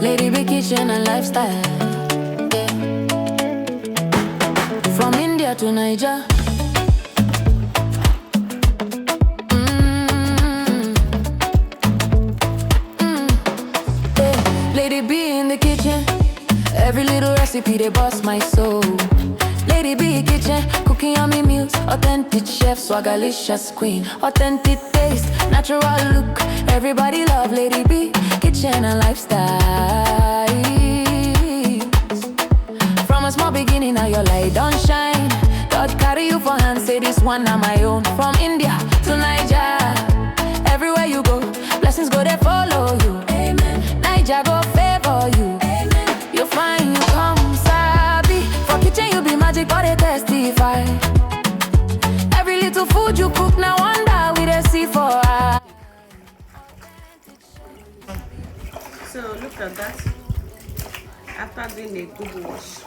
Lady big kitchen and lifestyle. Yeah. From India to Niger. Yeah. Lady B in the kitchen. Every little recipe they bust my soul. Lady B kitchen, cooking yummy meals. Authentic chef, swagalicious queen. Authentic taste, natural look. Everybody love Lady B kitchen and lifestyle. From a small beginning, now your light don't shine. God carry you for hand, say this one not my own. From India to Niger, everywhere you go, blessings go they follow you. Amen. Niger go favor you. Amen. You find you come sabi. For kitchen you be magic, but they testify. Every little food you cook, now wonder we they see for us. So look at that. After doing a good wash.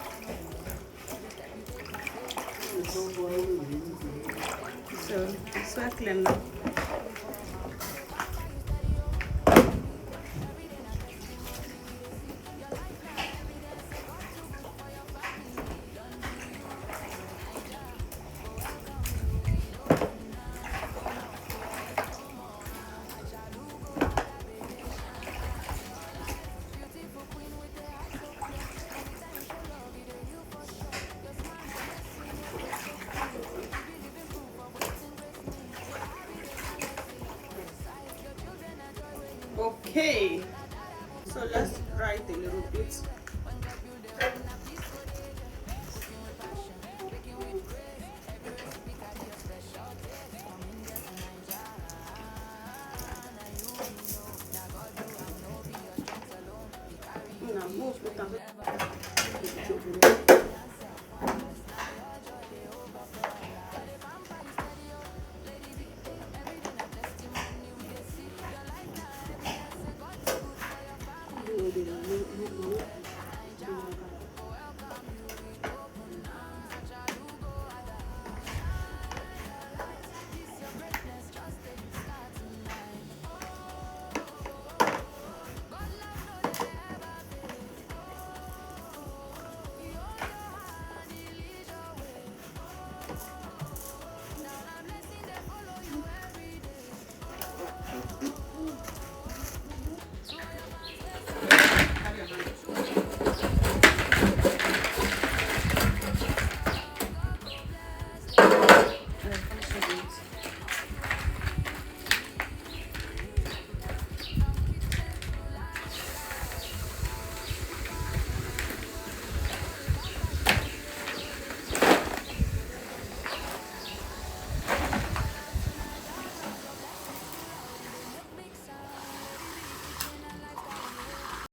So it's well clean now. Okay, so let's dry it a little bit. Now move with them.